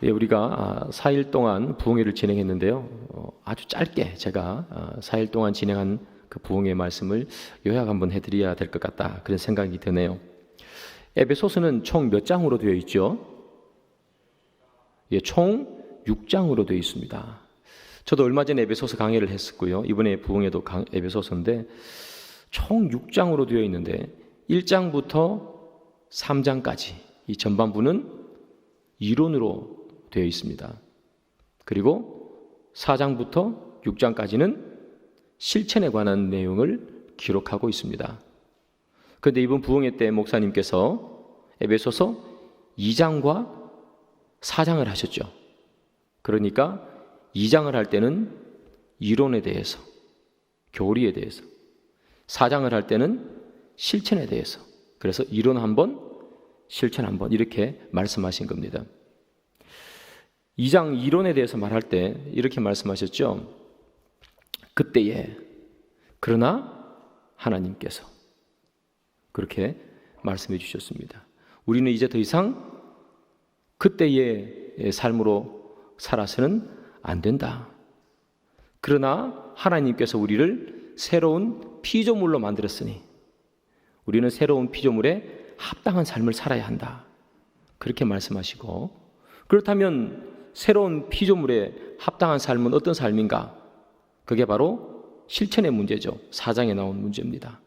예, 우리가 4일 동안 부흥회를 진행했는데요. 아주 짧게 제가 4일 동안 진행한 그 부흥회 말씀을 요약 한번 해드려야 될 것 같다, 그런 생각이 드네요. 에베소서는 총 몇 장으로 되어 있죠? 예, 총 6장으로 되어 있습니다. 저도 얼마 전에 에베소서 강의를 했었고요. 이번에 부흥회도 에베소서인데 총 6장으로 되어 있는데 1장부터 3장까지 이 전반부는 이론으로 되어 있습니다. 그리고 4장부터 6장까지는 실천에 관한 내용을 기록하고 있습니다. 그런데 이번 부흥회 때 목사님께서 에베소서 2장과 4장을 하셨죠. 그러니까 2장을 할 때는 이론에 대해서, 교리에 대해서, 4장을 할 때는 실천에 대해서, 그래서 이론 한 번, 실천 한 번, 이렇게 말씀하신 겁니다. 2장 이론에 대해서 말할 때 이렇게 말씀하셨죠. 그때에 그러나 하나님께서, 그렇게 말씀해 주셨습니다. 우리는 이제 더 이상 그때의 삶으로 살아서는 안 된다. 그러나 하나님께서 우리를 새로운 피조물로 만들었으니 우리는 새로운 피조물에 합당한 삶을 살아야 한다, 그렇게 말씀하시고, 그렇다면 새로운 피조물에 합당한 삶은 어떤 삶인가? 그게 바로 실천의 문제죠. 4장에 나온 문제입니다.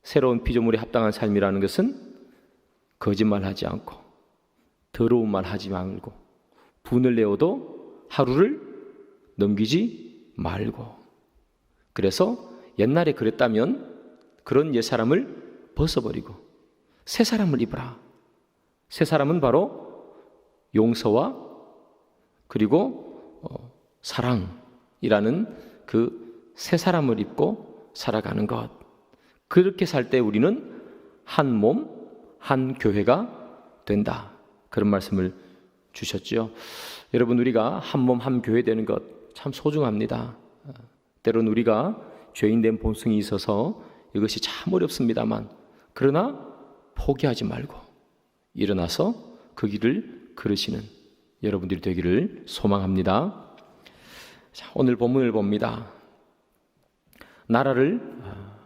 새로운 피조물에 합당한 삶이라는 것은 거짓말하지 않고, 더러운 말 하지 말고, 분을 내어도 하루를 넘기지 말고, 그래서 옛날에 그랬다면 그런 옛사람을 벗어버리고 새 사람을 입어라. 새 사람은 바로 용서와 그리고 사랑이라는 그 새 사람을 입고 살아가는 것. 그렇게 살 때 우리는 한 몸, 한 교회가 된다, 그런 말씀을 주셨죠. 여러분, 우리가 한 몸, 한 교회 되는 것 참 소중합니다. 때론 우리가 죄인된 본성이 있어서 이것이 참 어렵습니다만, 그러나 포기하지 말고 일어나서 그 길을 걸으시는 여러분들이 되기를 소망합니다. 자, 오늘 본문을 봅니다. 나라를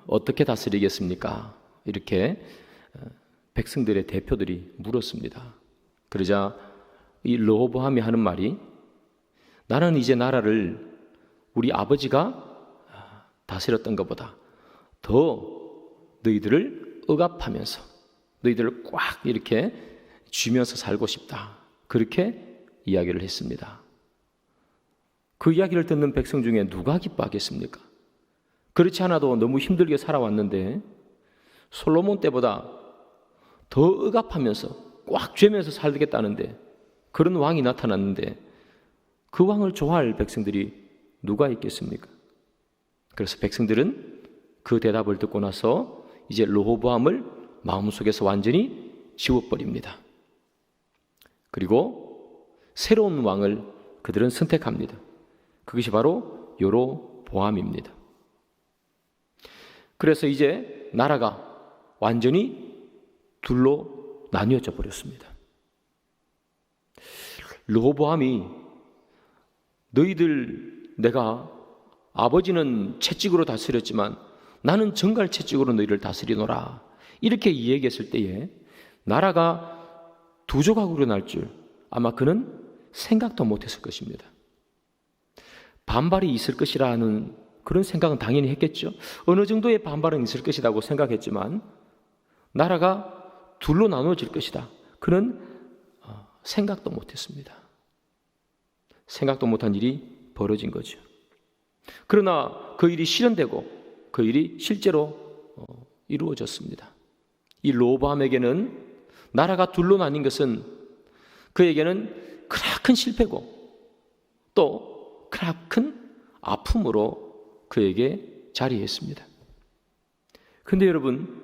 어떻게 다스리겠습니까? 이렇게 백성들의 대표들이 물었습니다. 그러자 이 르호보암이 하는 말이, 나는 이제 나라를 우리 아버지가 다스렸던 것보다 더 너희들을 억압하면서 너희들을 꽉 이렇게 쥐면서 살고 싶다, 그렇게 이야기를 했습니다. 그 이야기를 듣는 백성 중에 누가 기뻐하겠습니까? 그렇지 않아도 너무 힘들게 살아왔는데 솔로몬 때보다 더 억압하면서 꽉 쥐면서 살겠다는데, 그런 왕이 나타났는데 그 왕을 좋아할 백성들이 누가 있겠습니까? 그래서 백성들은 그 대답을 듣고 나서 이제 르호보암을 마음속에서 완전히 지워버립니다. 그리고 새로운 왕을 그들은 선택합니다. 그것이 바로 여로보암입니다. 그래서 이제 나라가 완전히 둘로 나뉘어져 버렸습니다. 르호보암이 너희들, 내가 아버지는 채찍으로 다스렸지만 나는 정갈 채찍으로 너희를 다스리노라, 이렇게 이야기했을 때에 나라가 두 조각으로 날 줄 아마 그는 생각도 못했을 것입니다. 반발이 있을 것이라는 그런 생각은 당연히 했겠죠. 어느 정도의 반발은 있을 것이라고 생각했지만 나라가 둘로 나누어질 것이다, 그는 생각도 못했습니다. 생각도 못한 일이 벌어진 거죠. 그러나 그 일이 실현되고 그 일이 실제로 이루어졌습니다. 이 르호보암에게는 나라가 둘로 나뉜 것은 그에게는 크나큰 실패고 또 크나큰 아픔으로 그에게 자리했습니다. 그런데 여러분,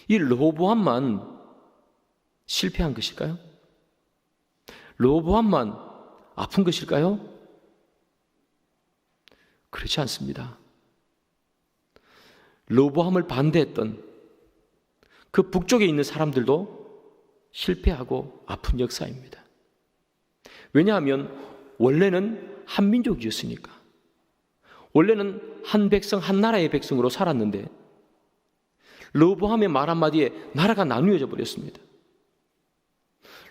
이 르호보암만 실패한 것일까요? 르호보암만 아픈 것일까요? 그렇지 않습니다. 르호보암을 반대했던 그 북쪽에 있는 사람들도 실패하고 아픈 역사입니다. 왜냐하면 원래는 한 민족이었으니까. 원래는 한 백성, 한 나라의 백성으로 살았는데 르호보암의 말 한마디에 나라가 나누어져 버렸습니다.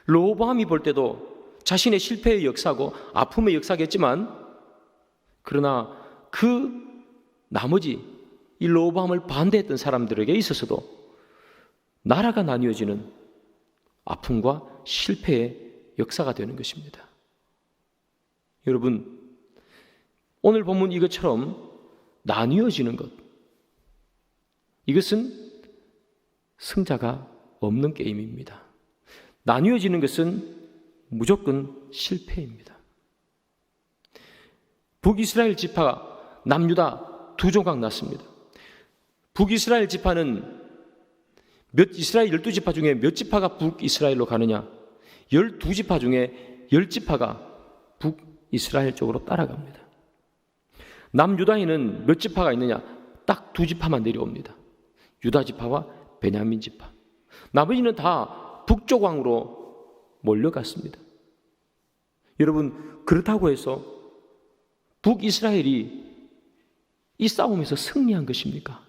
르호보암이 볼 때도 자신의 실패의 역사고 아픔의 역사겠지만, 그러나 그 나머지 이 르호보암을 반대했던 사람들에게 있어서도 나라가 나뉘어지는 아픔과 실패의 역사가 되는 것입니다. 여러분, 오늘 본문 이것처럼 나뉘어지는 것, 이것은 승자가 없는 게임입니다. 나뉘어지는 것은 무조건 실패입니다. 북이스라엘 지파가 남유다 두 조각 났습니다. 북이스라엘 지파는 이스라엘 12지파 중에 몇 지파가 북이스라엘로 가느냐? 12지파 중에 10지파가 북이스라엘 쪽으로 따라갑니다. 남유다에는 몇 지파가 있느냐? 딱 2지파만 내려옵니다. 유다지파와 베냐민지파. 나머지는 다 북조광으로 몰려갔습니다. 여러분, 그렇다고 해서 북이스라엘이 이 싸움에서 승리한 것입니까?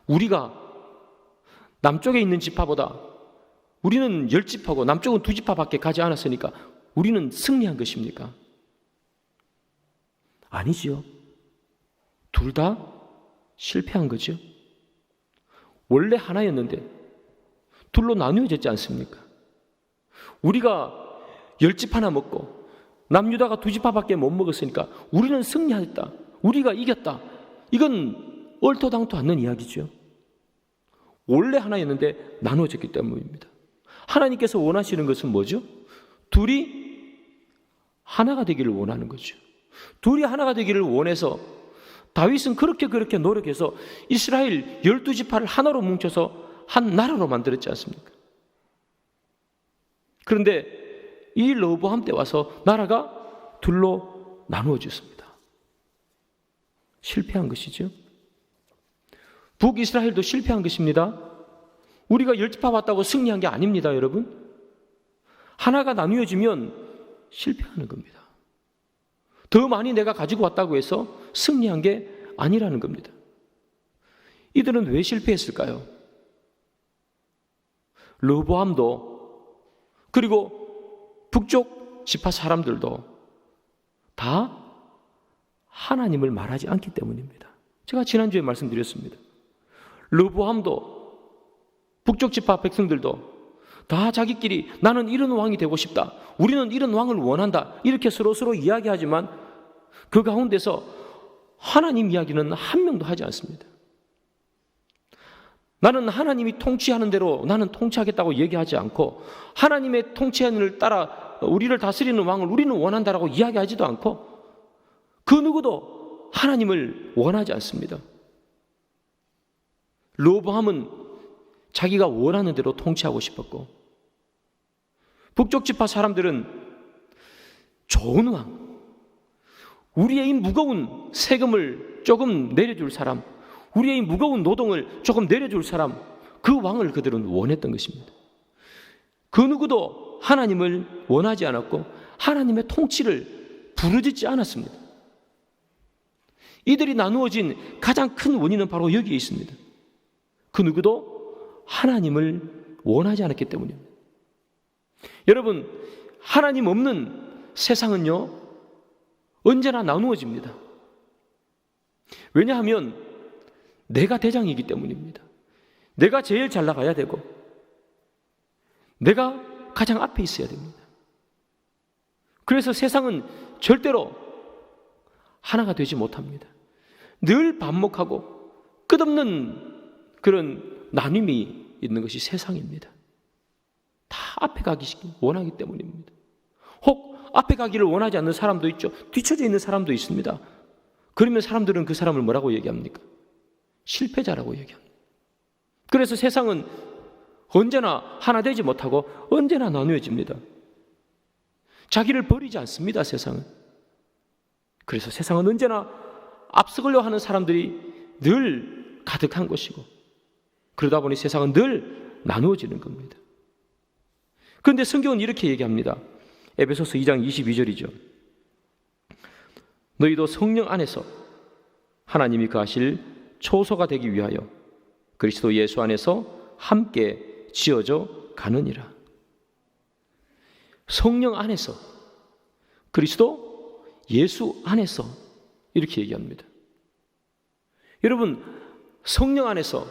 우리가 남쪽에 있는 지파보다 우리는 10지파고 남쪽은 2지파밖에 가지 않았으니까 우리는 승리한 것입니까? 아니지요. 둘 다 실패한 거죠. 원래 하나였는데 둘로 나누어졌지 않습니까? 우리가 10집 하나 먹고 남유다가 2지파밖에 못 먹었으니까 우리는 승리했다, 우리가 이겼다, 이건 얼토당토 않는 이야기죠. 원래 하나였는데 나누어졌기 때문입니다. 하나님께서 원하시는 것은 뭐죠? 둘이 하나가 되기를 원하는 거죠. 둘이 하나가 되기를 원해서 다윗은 그렇게 노력해서 이스라엘 12지파를 하나로 뭉쳐서 한 나라로 만들었지 않습니까? 그런데 이 르호보암 때 와서 나라가 둘로 나누어졌습니다. 실패한 것이죠. 북이스라엘도 실패한 것입니다. 우리가 10지파 왔다고 승리한 게 아닙니다, 여러분. 하나가 나누어지면 실패하는 겁니다. 더 많이 내가 가지고 왔다고 해서 승리한 게 아니라는 겁니다. 이들은 왜 실패했을까요? 르호보암도 그리고 북쪽 지파 사람들도 다 하나님을 말하지 않기 때문입니다. 제가 지난주에 말씀드렸습니다. 르호보암도 북쪽 지파 백성들도 다 자기끼리 나는 이런 왕이 되고 싶다, 우리는 이런 왕을 원한다, 이렇게 서로 이야기하지만 그 가운데서 하나님 이야기는 한 명도 하지 않습니다. 나는 하나님이 통치하는 대로 나는 통치하겠다고 얘기하지 않고, 하나님의 통치하는 따라 우리를 다스리는 왕을 우리는 원한다라고 이야기하지도 않고, 그 누구도 하나님을 원하지 않습니다. 르호보암은 자기가 원하는 대로 통치하고 싶었고, 북쪽 지파 사람들은 좋은 왕, 우리의 이 무거운 세금을 조금 내려줄 사람, 우리의 이 무거운 노동을 조금 내려줄 사람, 그 왕을 그들은 원했던 것입니다. 그 누구도 하나님을 원하지 않았고 하나님의 통치를 부르짖지 않았습니다. 이들이 나누어진 가장 큰 원인은 바로 여기에 있습니다. 그 누구도 하나님을 원하지 않았기 때문입니다. 여러분, 하나님 없는 세상은요, 언제나 나누어집니다. 왜냐하면 내가 대장이기 때문입니다. 내가 제일 잘 나가야 되고 내가 가장 앞에 있어야 됩니다. 그래서 세상은 절대로 하나가 되지 못합니다. 늘 반목하고 끝없는 그런 나눔이 있는 것이 세상입니다. 다 앞에 가기 원하기 때문입니다. 혹 앞에 가기를 원하지 않는 사람도 있죠. 뒤처져 있는 사람도 있습니다. 그러면 사람들은 그 사람을 뭐라고 얘기합니까? 실패자라고 얘기합니다. 그래서 세상은 언제나 하나 되지 못하고 언제나 나누어집니다. 자기를 버리지 않습니다, 세상은. 그래서 세상은 언제나 앞서가려 하는 사람들이 늘 가득한 것이고, 그러다 보니 세상은 늘 나누어지는 겁니다. 그런데 성경은 이렇게 얘기합니다. 에베소서 2장 22절이죠. 너희도 성령 안에서 하나님이 거하실 초소가 되기 위하여 그리스도 예수 안에서 함께 지어져 가느니라. 성령 안에서, 그리스도 예수 안에서, 이렇게 얘기합니다. 여러분, 성령 안에서,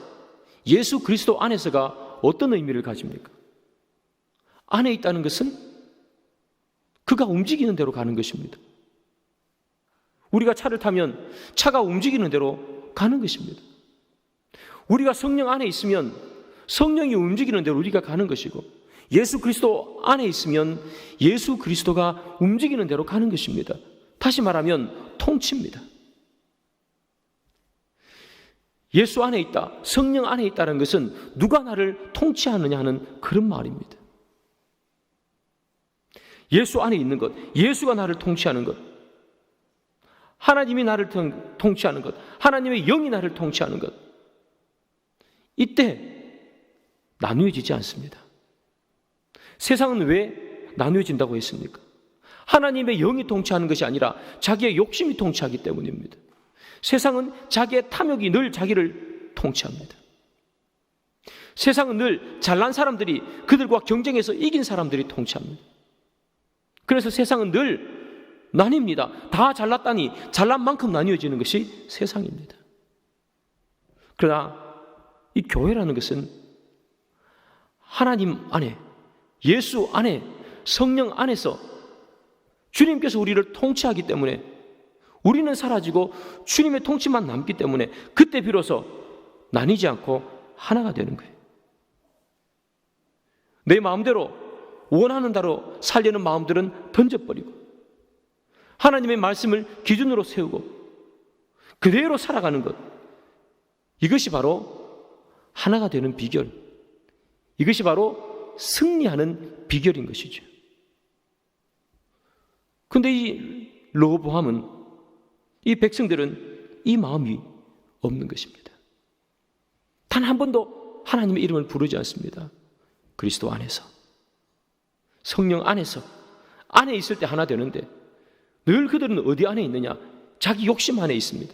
예수 그리스도 안에서가 어떤 의미를 가집니까? 안에 있다는 것은 그가 움직이는 대로 가는 것입니다. 우리가 차를 타면 차가 움직이는 대로 가는 것입니다. 우리가 성령 안에 있으면 성령이 움직이는 대로 우리가 가는 것이고, 예수 그리스도 안에 있으면 예수 그리스도가 움직이는 대로 가는 것입니다. 다시 말하면 통치입니다. 예수 안에 있다, 성령 안에 있다는 것은 누가 나를 통치하느냐 하는 그런 말입니다. 예수 안에 있는 것, 예수가 나를 통치하는 것, 하나님이 나를 통치하는 것, 하나님의 영이 나를 통치하는 것, 이때 나누어지지 않습니다. 세상은 왜 나누어진다고 했습니까? 하나님의 영이 통치하는 것이 아니라 자기의 욕심이 통치하기 때문입니다. 세상은 자기의 탐욕이 늘 자기를 통치합니다. 세상은 늘 잘난 사람들이 그들과 경쟁해서 이긴 사람들이 통치합니다. 그래서 세상은 늘 나뉩니다. 다 잘났다니 잘난 만큼 나뉘어지는 것이 세상입니다. 그러나 이 교회라는 것은 하나님 안에, 예수 안에, 성령 안에서 주님께서 우리를 통치하기 때문에 우리는 사라지고 주님의 통치만 남기 때문에 그때 비로소 나뉘지 않고 하나가 되는 거예요. 내 마음대로 원하는 대로 살려는 마음들은 던져버리고 하나님의 말씀을 기준으로 세우고 그대로 살아가는 것, 이것이 바로 하나가 되는 비결, 이것이 바로 승리하는 비결인 것이죠. 그런데 이 르호보암은, 이 백성들은 이 마음이 없는 것입니다. 단 한 번도 하나님의 이름을 부르지 않습니다. 그리스도 안에서, 성령 안에서, 안에 있을 때 하나 되는데 늘 그들은 어디 안에 있느냐? 자기 욕심 안에 있습니다.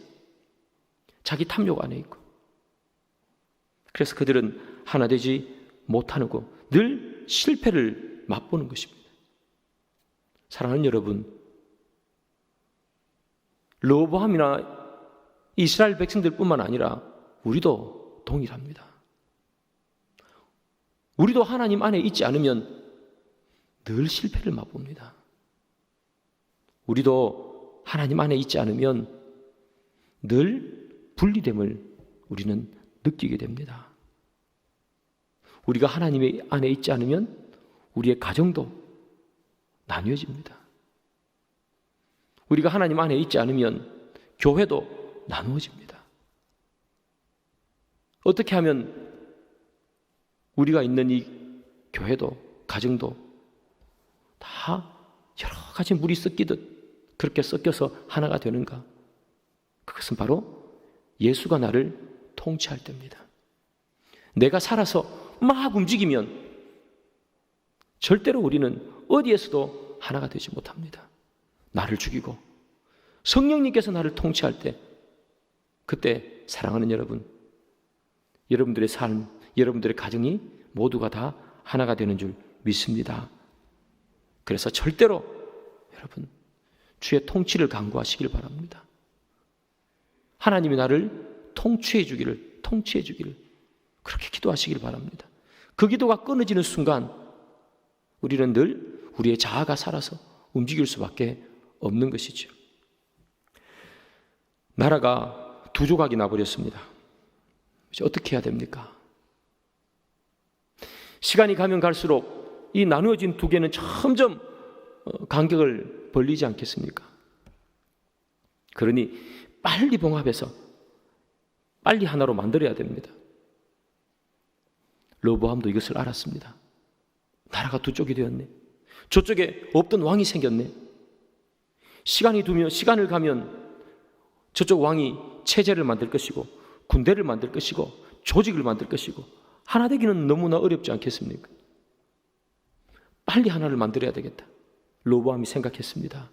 자기 탐욕 안에 있고. 그래서 그들은 하나 되지 못하고 늘 실패를 맛보는 것입니다. 사랑하는 여러분, 르호보암이나 이스라엘 백성들뿐만 아니라 우리도 동일합니다. 우리도 하나님 안에 있지 않으면 늘 실패를 맛봅니다. 우리도 하나님 안에 있지 않으면 늘 분리됨을 우리는 느끼게 됩니다. 우리가 하나님 안에 있지 않으면 우리의 가정도 나뉘어집니다. 우리가 하나님 안에 있지 않으면 교회도 나누어집니다. 어떻게 하면 우리가 있는 이 교회도 가정도 다 여러 가지 물이 섞이듯 그렇게 섞여서 하나가 되는가? 그것은 바로 예수가 나를 통치할 때입니다. 내가 살아서 막 움직이면 절대로 우리는 어디에서도 하나가 되지 못합니다. 나를 죽이고 성령님께서 나를 통치할 때, 그때 사랑하는 여러분, 여러분들의 삶, 여러분들의 가정이 모두가 다 하나가 되는 줄 믿습니다. 그래서 절대로 여러분 주의 통치를 간구하시길 바랍니다. 하나님이 나를 통치해 주기를 그렇게 기도하시길 바랍니다. 그 기도가 끊어지는 순간 우리는 늘 우리의 자아가 살아서 움직일 수밖에 없는 것이죠. 나라가 두 조각이 나버렸습니다. 이제 어떻게 해야 됩니까? 시간이 가면 갈수록 이 나누어진 두 개는 점점 간격을 벌리지 않겠습니까? 그러니 빨리 봉합해서 빨리 하나로 만들어야 됩니다. 르호보암도 이것을 알았습니다. 나라가 두 쪽이 되었네. 저쪽에 없던 왕이 생겼네. 시간을 가면 저쪽 왕이 체제를 만들 것이고 군대를 만들 것이고 조직을 만들 것이고 하나 되기는 너무나 어렵지 않겠습니까? 빨리 하나를 만들어야 되겠다. 로보암이 생각했습니다.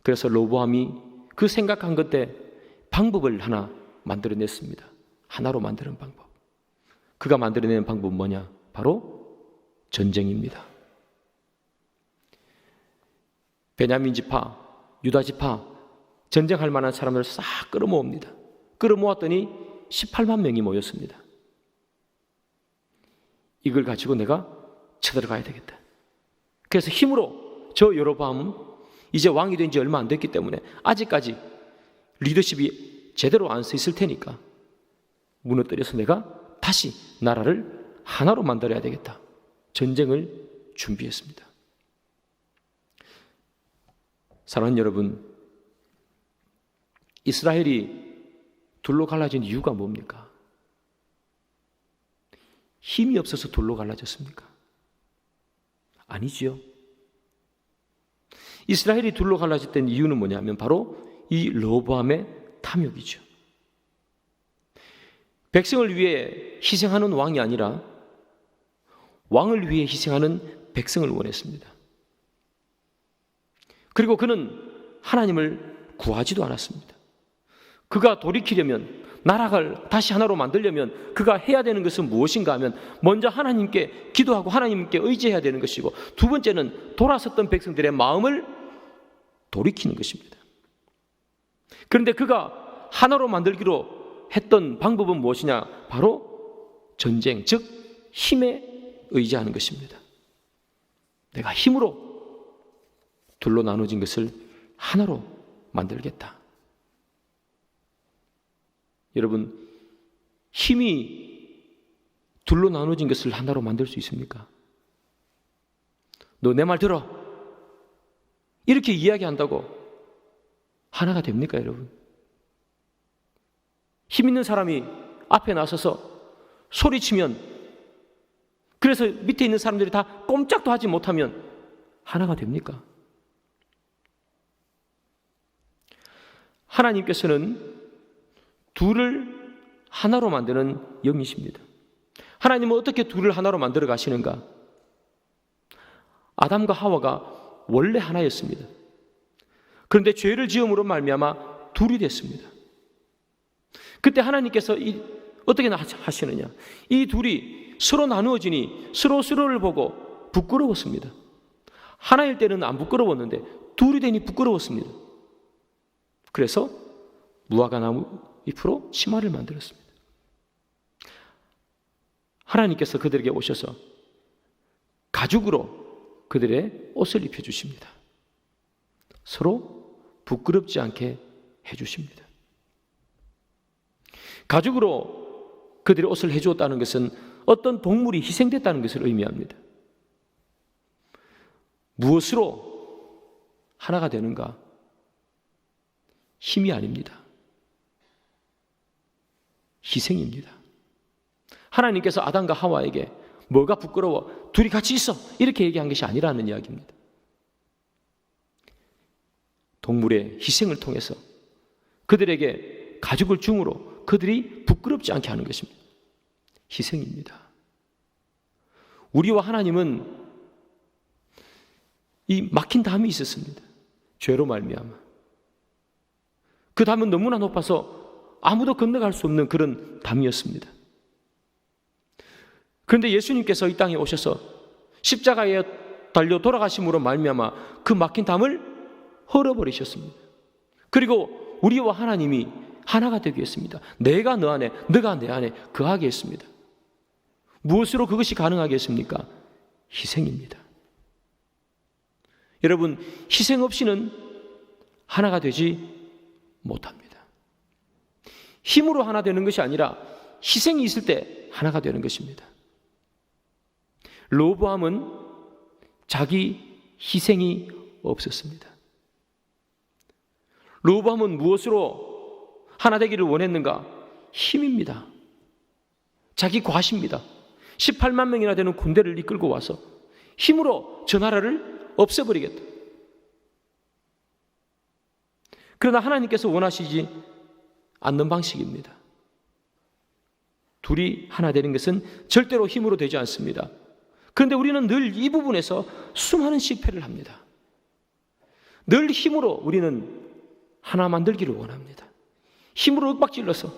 그래서 로보암이 그 생각한 것에 방법을 하나 만들어냈습니다. 하나로 만드는 방법. 그가 만들어낸 방법은 뭐냐? 바로 전쟁입니다. 베냐민 지파, 유다 지파, 전쟁할 만한 사람들을 싹 끌어모읍니다. 끌어모았더니 18만 명이 모였습니다. 이걸 가지고 내가 쳐들어가야 되겠다. 그래서 힘으로 저 여로보암은 이제 왕이 된 지 얼마 안 됐기 때문에 아직까지 리더십이 제대로 안 서 있을 테니까 무너뜨려서 내가 다시 나라를 하나로 만들어야 되겠다. 전쟁을 준비했습니다. 사랑하는 여러분, 이스라엘이 둘로 갈라진 이유가 뭡니까? 힘이 없어서 둘로 갈라졌습니까? 아니지요. 이스라엘이 둘로 갈라졌던 이유는 뭐냐면 바로 이 로보암의 탐욕이죠. 백성을 위해 희생하는 왕이 아니라 왕을 위해 희생하는 백성을 원했습니다. 그리고 그는 하나님을 구하지도 않았습니다. 그가 돌이키려면, 나라를 다시 하나로 만들려면 그가 해야 되는 것은 무엇인가 하면 먼저 하나님께 기도하고 하나님께 의지해야 되는 것이고, 두 번째는 돌아섰던 백성들의 마음을 돌이키는 것입니다. 그런데 그가 하나로 만들기로 했던 방법은 무엇이냐? 바로 전쟁, 즉 힘에 의지하는 것입니다. 내가 힘으로 둘로 나눠진 것을 하나로 만들겠다. 여러분, 힘이 둘로 나눠진 것을 하나로 만들 수 있습니까? 너 내 말 들어. 이렇게 이야기한다고 하나가 됩니까, 여러분? 힘 있는 사람이 앞에 나서서 소리치면, 그래서 밑에 있는 사람들이 다 꼼짝도 하지 못하면 하나가 됩니까? 하나님께서는 둘을 하나로 만드는 영이십니다. 하나님은 어떻게 둘을 하나로 만들어 가시는가? 아담과 하와가 원래 하나였습니다. 그런데 죄를 지음으로 말미암아 둘이 됐습니다. 그때 하나님께서 어떻게 하시느냐? 이 둘이 서로 나누어지니 서로를 보고 부끄러웠습니다. 하나일 때는 안 부끄러웠는데 둘이 되니 부끄러웠습니다. 그래서 무화과나무 잎으로 치마를 만들었습니다. 하나님께서 그들에게 오셔서 가죽으로 그들의 옷을 입혀주십니다. 서로 부끄럽지 않게 해주십니다. 가죽으로 그들의 옷을 해주었다는 것은 어떤 동물이 희생됐다는 것을 의미합니다. 무엇으로 하나가 되는가? 힘이 아닙니다. 희생입니다. 하나님께서 아담과 하와에게 뭐가 부끄러워? 둘이 같이 있어. 이렇게 얘기한 것이 아니라는 이야기입니다. 동물의 희생을 통해서 그들에게 가죽을 줌으로 그들이 부끄럽지 않게 하는 것입니다. 희생입니다. 우리와 하나님은 이 막힌 담이 있었습니다. 죄로 말미암아. 그 담은 너무나 높아서 아무도 건너갈 수 없는 그런 담이었습니다. 그런데 예수님께서 이 땅에 오셔서 십자가에 달려 돌아가심으로 말미암아 그 막힌 담을 헐어버리셨습니다. 그리고 우리와 하나님이 하나가 되게 했습니다. 내가 너 안에, 너가 내 안에 거하게 했습니다. 무엇으로 그것이 가능하게 했습니까? 희생입니다. 여러분, 희생 없이는 하나가 되지 못합니다. 힘으로 하나 되는 것이 아니라 희생이 있을 때 하나가 되는 것입니다. 로보암은 자기 희생이 없었습니다. 로보암은 무엇으로 하나 되기를 원했는가? 힘입니다. 자기 과시입니다. 18만 명이나 되는 군대를 이끌고 와서 힘으로 저 나라를 없애버리겠다. 그러나 하나님께서 원하시지 않는 방식입니다. 둘이 하나 되는 것은 절대로 힘으로 되지 않습니다. 그런데 우리는 늘 이 부분에서 수많은 실패를 합니다. 늘 힘으로 우리는 하나 만들기를 원합니다. 힘으로 윽박질러서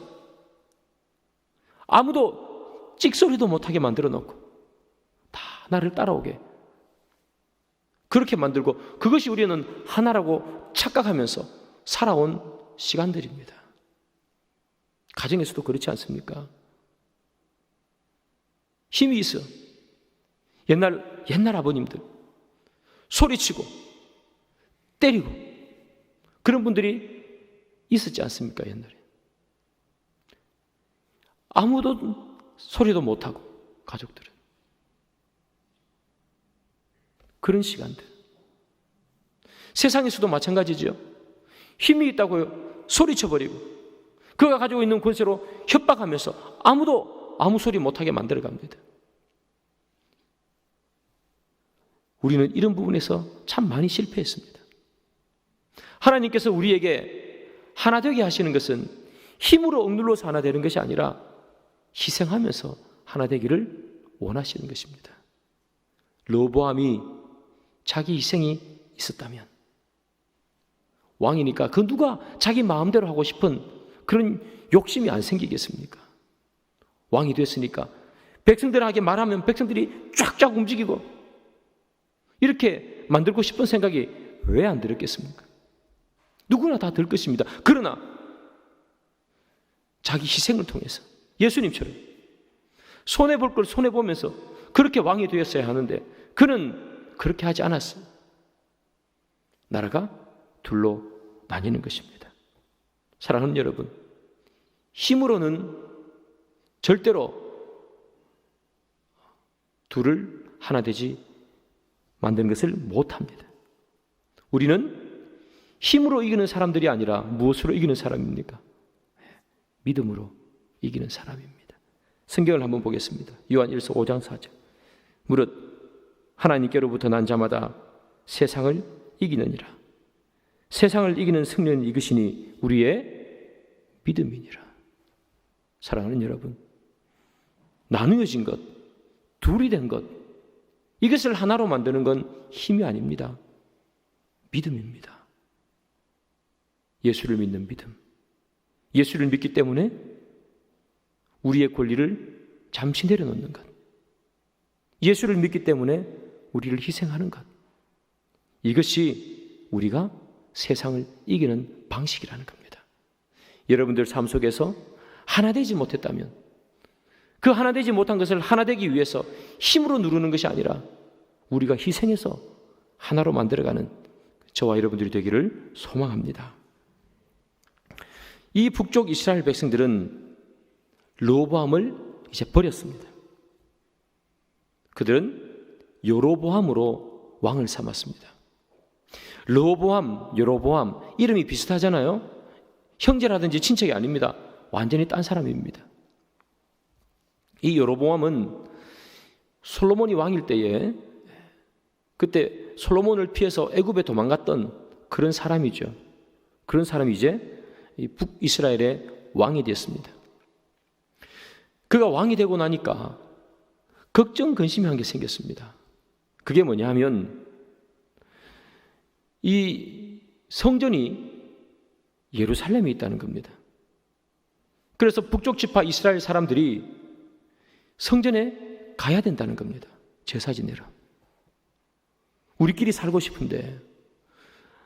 아무도 찍소리도 못하게 만들어 놓고 다 나를 따라오게 그렇게 만들고, 그것이 우리는 하나라고 착각하면서 살아온 시간들입니다. 가정에서도 그렇지 않습니까? 힘이 있어. 옛날 아버님들 소리치고 때리고 그런 분들이 있었지 않습니까? 옛날에 아무도 소리도 못하고 가족들은 그런 시간들. 세상에서도 마찬가지죠. 힘이 있다고 소리쳐버리고 그가 가지고 있는 권세로 협박하면서 아무도 아무 소리 못하게 만들어갑니다. 우리는 이런 부분에서 참 많이 실패했습니다. 하나님께서 우리에게 하나 되게 하시는 것은 힘으로 억눌러서 하나 되는 것이 아니라 희생하면서 하나 되기를 원하시는 것입니다. 르호보암이 자기 희생이 있었다면, 왕이니까 그 누가 자기 마음대로 하고 싶은 그런 욕심이 안 생기겠습니까? 왕이 됐으니까 백성들에게 말하면 백성들이 쫙쫙 움직이고 이렇게 만들고 싶은 생각이 왜 안 들었겠습니까? 누구나 다 들 것입니다. 그러나 자기 희생을 통해서 예수님처럼 손해볼 걸 손해보면서 그렇게 왕이 되었어야 하는데 그는 그렇게 하지 않았어요. 나라가 둘로 나뉘는 것입니다. 사랑하는 여러분, 힘으로는 절대로 둘을 하나 되지 만드는 것을 못합니다. 우리는 힘으로 이기는 사람들이 아니라 무엇으로 이기는 사람입니까? 믿음으로 이기는 사람입니다. 성경을 한번 보겠습니다. 요한 1서 5장 4절. 무릇 하나님께로부터 난 자마다 세상을 이기느니라. 세상을 이기는 승리는 이것이니 우리의 믿음이니라. 사랑하는 여러분, 나누어진 것, 둘이 된 것, 이것을 하나로 만드는 건 힘이 아닙니다. 믿음입니다. 예수를 믿는 믿음. 예수를 믿기 때문에 우리의 권리를 잠시 내려놓는 것. 예수를 믿기 때문에 우리를 희생하는 것. 이것이 우리가 세상을 이기는 방식이라는 겁니다. 여러분들 삶 속에서 하나 되지 못했다면 그 하나 되지 못한 것을 하나 되기 위해서 힘으로 누르는 것이 아니라 우리가 희생해서 하나로 만들어가는 저와 여러분들이 되기를 소망합니다. 이 북쪽 이스라엘 백성들은 르호보암을 이제 버렸습니다. 그들은 여로보암으로 왕을 삼았습니다. 르호보암, 여로보암 이름이 비슷하잖아요. 형제라든지 친척이 아닙니다. 완전히 딴 사람입니다. 이 여로보암은 솔로몬이 왕일 때에 그때 솔로몬을 피해서 애굽에 도망갔던 그런 사람이죠. 그런 사람이 이제 북이스라엘의 왕이 됐습니다. 그가 왕이 되고 나니까 걱정 근심한 게 생겼습니다. 그게 뭐냐 하면 이 성전이 예루살렘에 있다는 겁니다. 그래서 북쪽 지파 이스라엘 사람들이 성전에 가야 된다는 겁니다. 제사 지내러. 우리끼리 살고 싶은데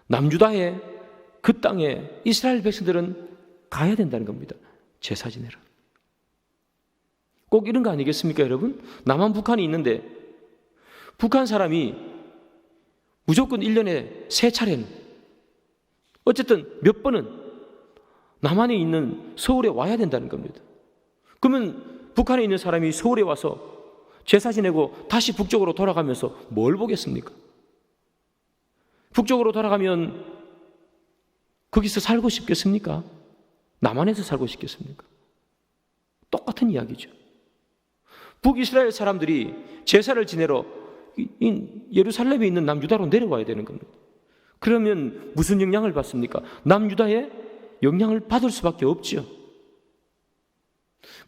남유다의 그 땅에 이스라엘 백성들은 가야 된다는 겁니다. 제사 지내러. 꼭 이런 거 아니겠습니까, 여러분? 남한 북한이 있는데 북한 사람이 무조건 1년에 3차례는 어쨌든 몇 번은 남한에 있는 서울에 와야 된다는 겁니다. 그러면 북한에 있는 사람이 서울에 와서 제사 지내고 다시 북쪽으로 돌아가면서 뭘 보겠습니까? 북쪽으로 돌아가면 거기서 살고 싶겠습니까? 남한에서 살고 싶겠습니까? 똑같은 이야기죠. 북이스라엘 사람들이 제사를 지내러 예루살렘에 있는 남유다로 내려와야 되는 겁니다. 그러면 무슨 영향을 받습니까? 남유다의 영향을 받을 수밖에 없죠.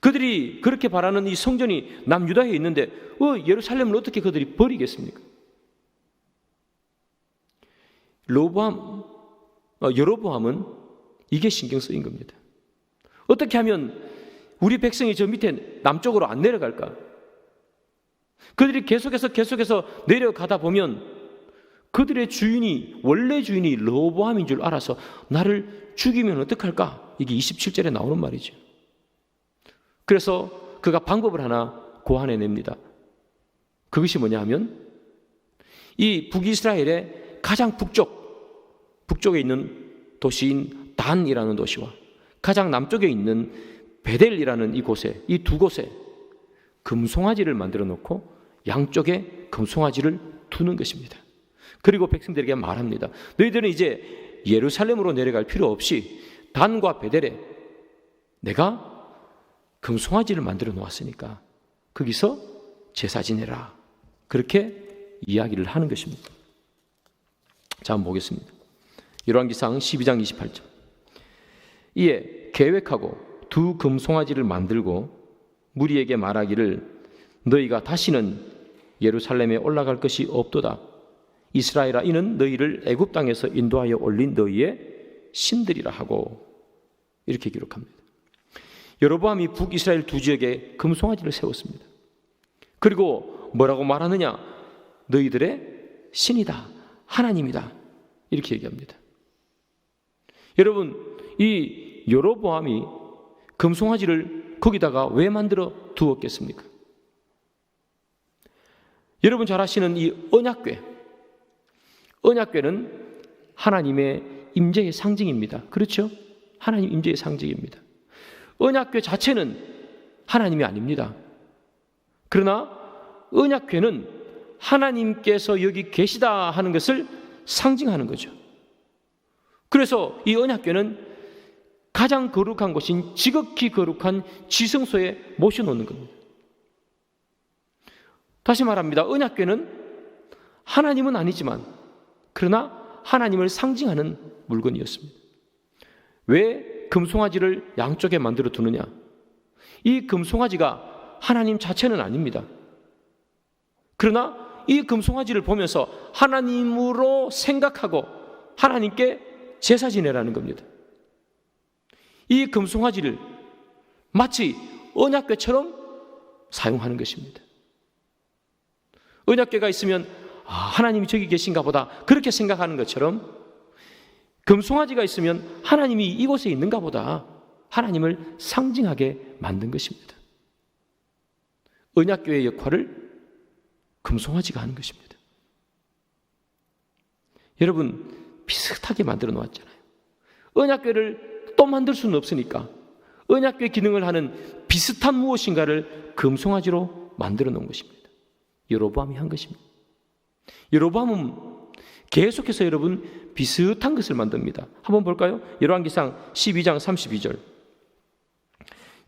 그들이 그렇게 바라는 이 성전이 남유다에 있는데 예루살렘을 어떻게 그들이 버리겠습니까? 여로보암은 이게 신경 쓰인 겁니다. 어떻게 하면 우리 백성이 저 밑에 남쪽으로 안 내려갈까? 그들이 계속해서 내려가다 보면 그들의 주인이, 원래 주인이 르호보암인 줄 알아서 나를 죽이면 어떡할까? 이게 27절에 나오는 말이죠. 그래서 그가 방법을 하나 고안해냅니다. 그것이 뭐냐 하면 이 북이스라엘의 가장 북쪽에 있는 도시인 단이라는 도시와 가장 남쪽에 있는 베델이라는 이곳에, 이 두 곳에 금송아지를 만들어 놓고 양쪽에 금송아지를 두는 것입니다. 그리고 백성들에게 말합니다. 너희들은 이제 예루살렘으로 내려갈 필요 없이 단과 베델에 내가 금송아지를 만들어 놓았으니까 거기서 제사 지내라. 그렇게 이야기를 하는 것입니다. 자, 한번 보겠습니다. 열왕기상 12장 28절. 이에 계획하고 두 금송아지를 만들고 무리에게 말하기를 너희가 다시는 예루살렘에 올라갈 것이 없도다. 이스라엘아, 이는 너희를 애굽 땅에서 인도하여 올린 너희의 신들이라 하고 이렇게 기록합니다. 여로보암이 북이스라엘 두 지역에 금송아지를 세웠습니다. 그리고 뭐라고 말하느냐? 너희들의 신이다, 하나님이다, 이렇게 얘기합니다. 여러분, 이 여로보암이 금송아지를 거기다가 왜 만들어 두었겠습니까? 여러분 잘 아시는 이 언약궤는 하나님의 임재의 상징입니다. 그렇죠? 하나님 임재의 상징입니다. 언약궤 자체는 하나님이 아닙니다. 그러나 언약궤는 하나님께서 여기 계시다 하는 것을 상징하는 거죠. 그래서 이 언약궤는 가장 거룩한 곳인 지극히 거룩한 지성소에 모셔놓는 겁니다. 다시 말합니다. 언약궤는 하나님은 아니지만 그러나 하나님을 상징하는 물건이었습니다. 왜 금송아지를 양쪽에 만들어 두느냐? 이 금송아지가 하나님 자체는 아닙니다. 그러나 이 금송아지를 보면서 하나님으로 생각하고 하나님께 제사 지내라는 겁니다. 이 금송아지를 마치 언약궤처럼 사용하는 것입니다. 언약궤가 있으면 하나님이 저기 계신가 보다 그렇게 생각하는 것처럼 금송아지가 있으면 하나님이 이곳에 있는가 보다 하나님을 상징하게 만든 것입니다. 언약궤의 역할을 금송아지가 하는 것입니다. 여러분, 비슷하게 만들어 놓았잖아요. 언약궤를 또 만들 수는 없으니까 언약궤 기능을 하는 비슷한 무엇인가를 금송아지로 만들어 놓은 것입니다. 여로보암이 한 것입니다. 여로보암은 계속해서 여러분 비슷한 것을 만듭니다. 한번 볼까요? 열왕기상 12장 32절.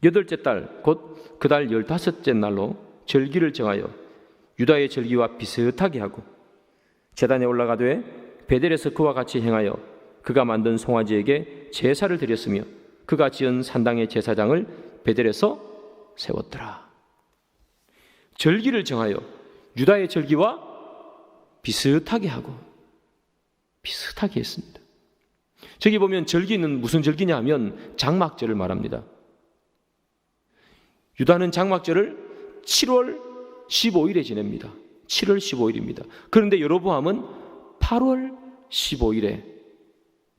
8째 달 곧 그 달 15째 날로 절기를 정하여 유다의 절기와 비슷하게 하고 제단에 올라가되 베델에서 그와 같이 행하여 그가 만든 송아지에게 제사를 드렸으며 그가 지은 산당의 제사장을 베델에서 세웠더라. 절기를 정하여 유다의 절기와 비슷하게 하고 비슷하게 했습니다. 저기 보면 절기는 무슨 절기냐 하면 장막절을 말합니다. 유다는 장막절을 7월 15일에 지냅니다. 7월 15일입니다. 그런데 여로보암은 8월 15일에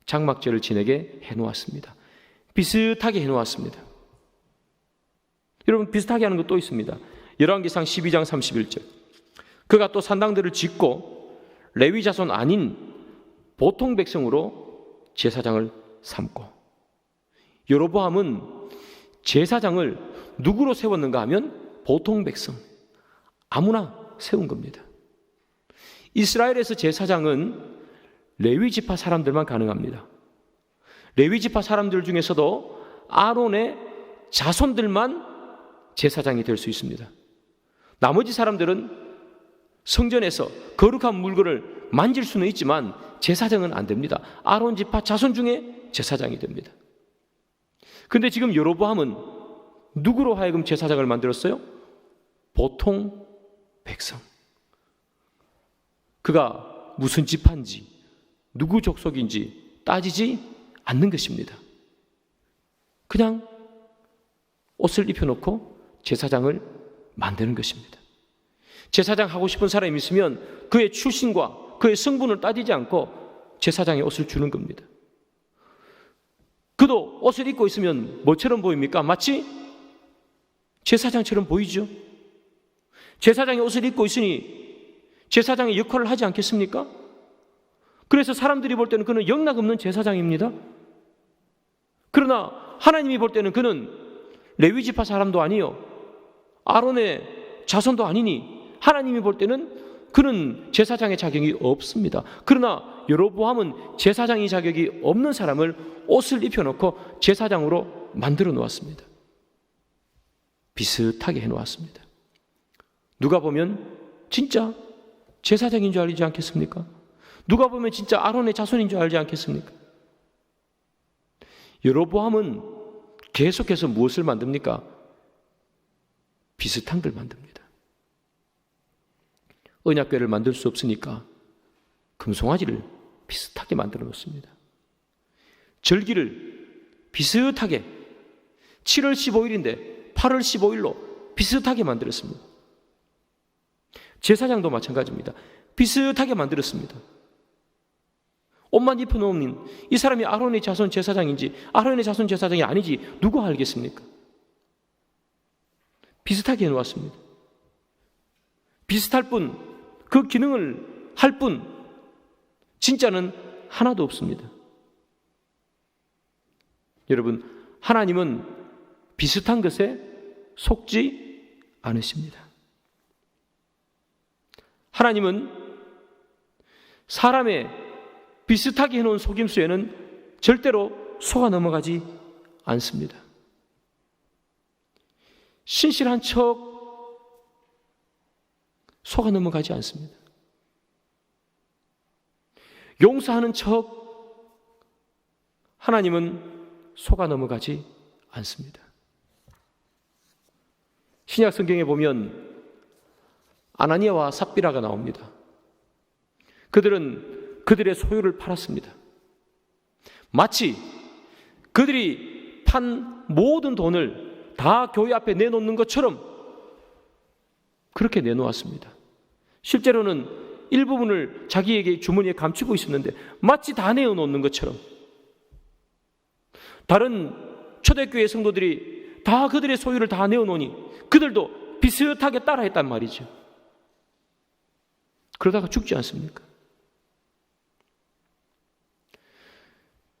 장막절을 지내게 해놓았습니다. 비슷하게 해놓았습니다. 여러분, 비슷하게 하는 것도 있습니다. 열왕기상 12장 31절. 그가 또 산당들을 짓고 레위 자손 아닌 보통 백성으로 제사장을 삼고. 여로보암은 제사장을 누구로 세웠는가 하면 보통 백성, 아무나 세운 겁니다. 이스라엘에서 제사장은 레위 지파 사람들만 가능합니다. 레위 지파 사람들 중에서도 아론의 자손들만 제사장이 될 수 있습니다. 나머지 사람들은 성전에서 거룩한 물건을 만질 수는 있지만 제사장은 안 됩니다. 아론 지파 자손 중에 제사장이 됩니다. 그런데 지금 여로보암은 누구로 하여금 제사장을 만들었어요? 보통 백성. 그가 무슨 지파인지, 누구 족속인지 따지지 않는 것입니다. 그냥 옷을 입혀놓고 제사장을 만드는 것입니다. 제사장 하고 싶은 사람이 있으면 그의 출신과 그의 성분을 따지지 않고 제사장의 옷을 주는 겁니다. 그도 옷을 입고 있으면 뭐처럼 보입니까? 마치 제사장처럼 보이죠. 제사장의 옷을 입고 있으니 제사장의 역할을 하지 않겠습니까? 그래서 사람들이 볼 때는 그는 영락없는 제사장입니다. 그러나 하나님이 볼 때는 그는 레위 지파 사람도 아니요 아론의 자손도 아니니 하나님이 볼 때는 그는 제사장의 자격이 없습니다. 그러나 여로보암은 제사장의 자격이 없는 사람을 옷을 입혀놓고 제사장으로 만들어 놓았습니다. 비슷하게 해놓았습니다. 누가 보면 진짜 제사장인 줄 알지 않겠습니까? 누가 보면 진짜 아론의 자손인 줄 알지 않겠습니까? 여로보암은 계속해서 무엇을 만듭니까? 비슷한 걸 만듭니다. 언약궤를 만들 수 없으니까 금송아지를 비슷하게 만들어 놓습니다. 절기를 비슷하게 7월 15일인데 8월 15일로 비슷하게 만들었습니다. 제사장도 마찬가지입니다. 비슷하게 만들었습니다. 옷만 입혀놓으면 이 사람이 아론의 자손 제사장인지 아론의 자손 제사장이 아니지 누가 알겠습니까? 비슷하게 해놓았습니다. 비슷할 뿐, 그 기능을 할 뿐, 진짜는 하나도 없습니다. 여러분, 하나님은 비슷한 것에 속지 않으십니다. 하나님은 사람의 비슷하게 해놓은 속임수에는 절대로 속아 넘어가지 않습니다. 신실한 척 속아 넘어가지 않습니다. 용서하는 척 하나님은 속아 넘어가지 않습니다. 신약 성경에 보면 아나니아와 삽비라가 나옵니다. 그들은 그들의 소유를 팔았습니다. 마치 그들이 판 모든 돈을 다 교회 앞에 내놓는 것처럼 그렇게 내놓았습니다. 실제로는 일부분을 자기에게 주머니에 감추고 있었는데 마치 다 내어놓는 것처럼 다른 초대교회 성도들이 다 그들의 소유를 다 내어놓으니 그들도 비슷하게 따라했단 말이죠. 그러다가 죽지 않습니까?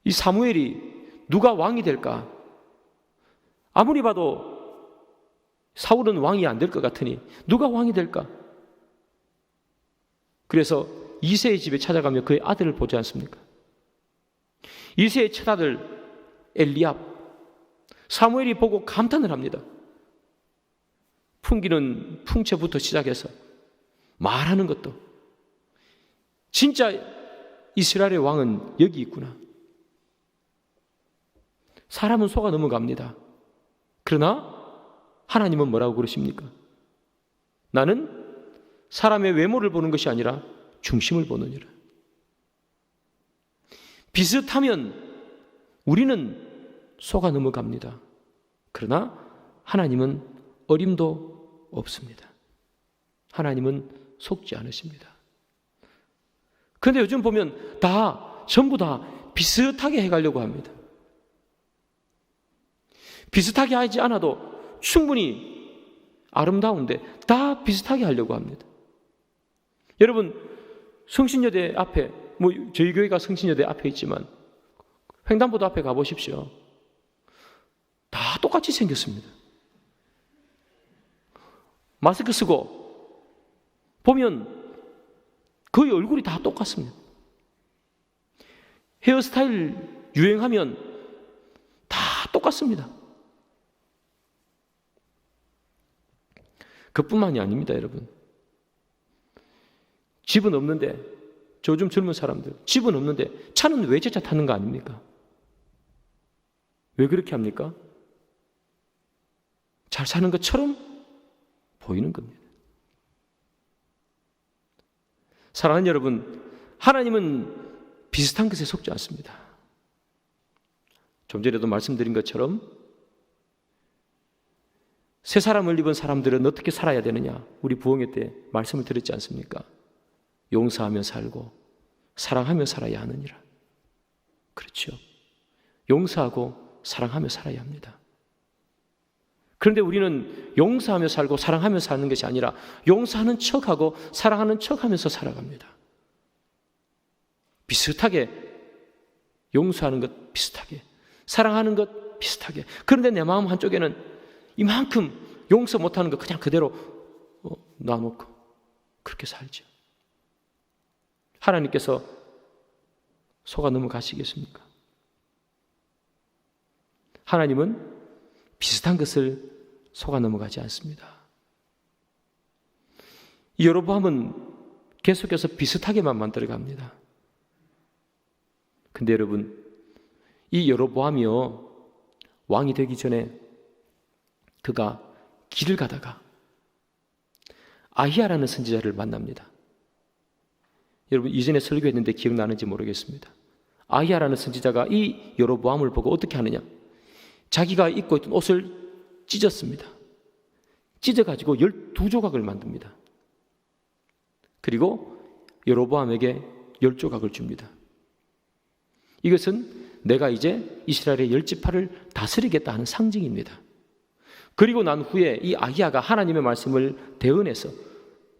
이 사무엘이 누가 왕이 될까? 아무리 봐도 사울은 왕이 안 될 것 같으니 누가 왕이 될까? 그래서 이새의 집에 찾아가며 그의 아들을 보지 않습니까? 이새의 첫아들 엘리압, 사무엘이 보고 감탄을 합니다. 풍기는 풍채부터 시작해서 말하는 것도 진짜 이스라엘의 왕은 여기 있구나. 사람은 속아 넘어갑니다. 그러나 하나님은 뭐라고 그러십니까? 나는 사람의 외모를 보는 것이 아니라 중심을 보느니라. 비슷하면 우리는 속아 넘어갑니다. 그러나 하나님은 어림도 없습니다. 하나님은 속지 않으십니다. 그런데 요즘 보면 전부 다 비슷하게 해가려고 합니다. 비슷하게 하지 않아도 충분히 아름다운데 다 비슷하게 하려고 합니다. 여러분, 성신여대 앞에, 저희 교회가 성신여대 앞에 있지만 횡단보도 앞에 가보십시오. 다 똑같이 생겼습니다. 마스크 쓰고 보면 거의 얼굴이 다 똑같습니다. 헤어스타일 유행하면 다 똑같습니다. 그뿐만이 아닙니다, 여러분. 집은 없는데, 요즘 젊은 사람들, 집은 없는데 차는 외제차 타는 거 아닙니까? 왜 그렇게 합니까? 잘 사는 것처럼 보이는 겁니다. 사랑하는 여러분, 하나님은 비슷한 것에 속지 않습니다. 좀 전에도 말씀드린 것처럼 새 사람을 입은 사람들은 어떻게 살아야 되느냐, 우리 부흥회 때 말씀을 드렸지 않습니까? 용서하며 살고 사랑하며 살아야 하느니라. 그렇죠. 용서하고 사랑하며 살아야 합니다. 그런데 우리는 용서하며 살고 사랑하며 사는 것이 아니라 용서하는 척하고 사랑하는 척하면서 살아갑니다. 비슷하게 용서하는 것 비슷하게, 사랑하는 것 비슷하게. 그런데 내 마음 한쪽에는 이만큼 용서 못하는 거 그냥 그대로 놔놓고 그렇게 살죠. 하나님께서 속아 넘어가시겠습니까? 하나님은 비슷한 것을 속아 넘어가지 않습니다. 이 여로보암은 계속해서 비슷하게만 만들어갑니다. 근데 여러분, 이 여로보암이요, 왕이 되기 전에 그가 길을 가다가 아히야라는 선지자를 만납니다. 여러분, 이전에 설교했는데 기억나는지 모르겠습니다. 아히야라는 선지자가 이 여로보암을 보고 어떻게 하느냐, 자기가 입고 있던 옷을 찢었습니다. 찢어가지고 12조각을 만듭니다. 그리고 여로보암에게 10조각을 줍니다. 이것은 내가 이제 이스라엘의 10지파를 다스리겠다 하는 상징입니다. 그리고 난 후에 이 아히야가 하나님의 말씀을 대언해서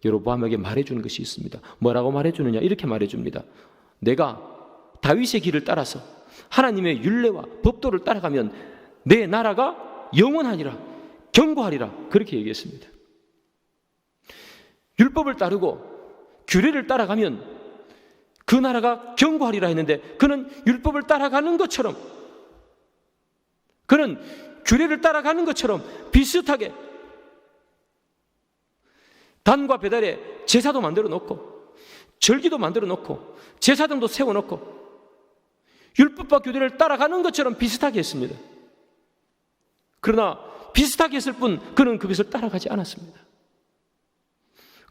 여로보암에게 말해주는 것이 있습니다. 뭐라고 말해주느냐, 이렇게 말해줍니다. 내가 다윗의 길을 따라서 하나님의 율례와 법도를 따라가면 내 나라가 영원하리라, 견고하리라, 그렇게 얘기했습니다. 율법을 따르고 규례를 따라가면 그 나라가 견고하리라 했는데, 그는 율법을 따라가는 것처럼, 그는 규례를 따라가는 것처럼 비슷하게 단과 배달에 제사도 만들어 놓고 절기도 만들어 놓고 제사장도 세워 놓고 율법과 규례를 따라가는 것처럼 비슷하게 했습니다. 그러나 비슷하게 했을 뿐 그는 그것을 따라가지 않았습니다.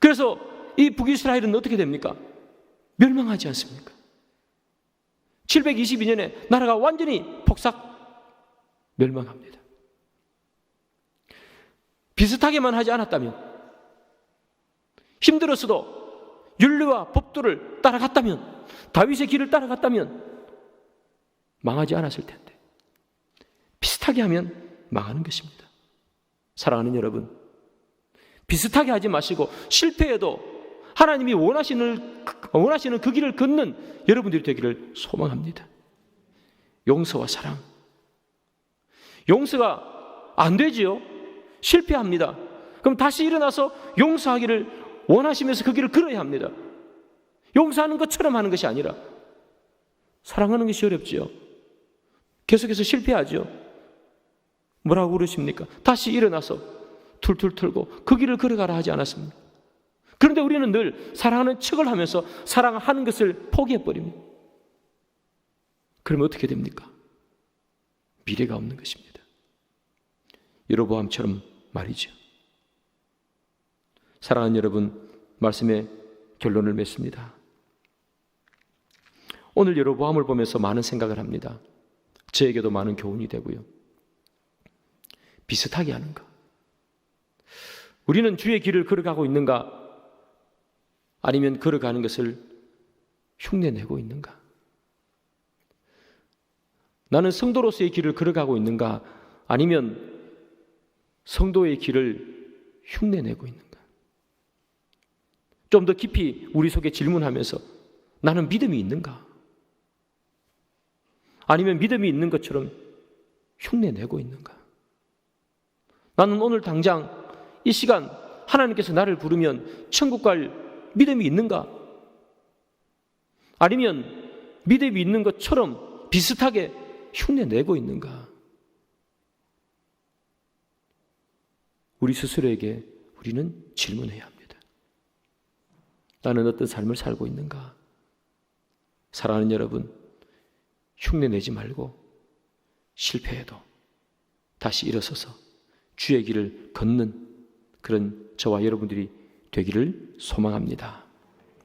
그래서 이 북이스라엘은 어떻게 됩니까? 멸망하지 않습니까? 722년에 나라가 완전히 폭삭 멸망합니다. 비슷하게만 하지 않았다면, 힘들었어도 율례와 법도를 따라갔다면, 다윗의 길을 따라갔다면 망하지 않았을 텐데, 비슷하게 하면 망하는 것입니다. 사랑하는 여러분, 비슷하게 하지 마시고 실패해도 하나님이 원하시는 그 길을 걷는 여러분들이 되기를 소망합니다. 용서와 사랑. 용서가 안 되지요? 실패합니다. 그럼 다시 일어나서 용서하기를 원하시면서 그 길을 걸어야 합니다. 용서하는 것처럼 하는 것이 아니라 사랑하는 것이 어렵지요. 계속해서 실패하죠. 뭐라고 그러십니까? 다시 일어나서 툴툴 털고 그 길을 걸어가라 하지 않았습니까? 그런데 우리는 늘 사랑하는 척을 하면서 사랑하는 것을 포기해버립니다. 그러면 어떻게 됩니까? 미래가 없는 것입니다. 여로보암처럼 말이죠. 사랑하는 여러분, 말씀의 결론을 맺습니다. 오늘 여로보암을 보면서 많은 생각을 합니다. 저에게도 많은 교훈이 되고요. 비슷하게 하는 것. 우리는 주의 길을 걸어가고 있는가? 아니면 걸어가는 것을 흉내내고 있는가? 나는 성도로서의 길을 걸어가고 있는가? 아니면 성도의 길을 흉내내고 있는가? 좀 더 깊이 우리 속에 질문하면서 나는 믿음이 있는가? 아니면 믿음이 있는 것처럼 흉내내고 있는가? 나는 오늘 당장 이 시간 하나님께서 나를 부르면 천국 갈 믿음이 있는가? 아니면 믿음이 있는 것처럼 비슷하게 흉내내고 있는가? 우리 스스로에게 우리는 질문해야 합니다. 나는 어떤 삶을 살고 있는가? 사랑하는 여러분, 흉내내지 말고 실패해도 다시 일어서서 주의 길을 걷는 그런 저와 여러분들이 되기를 소망합니다.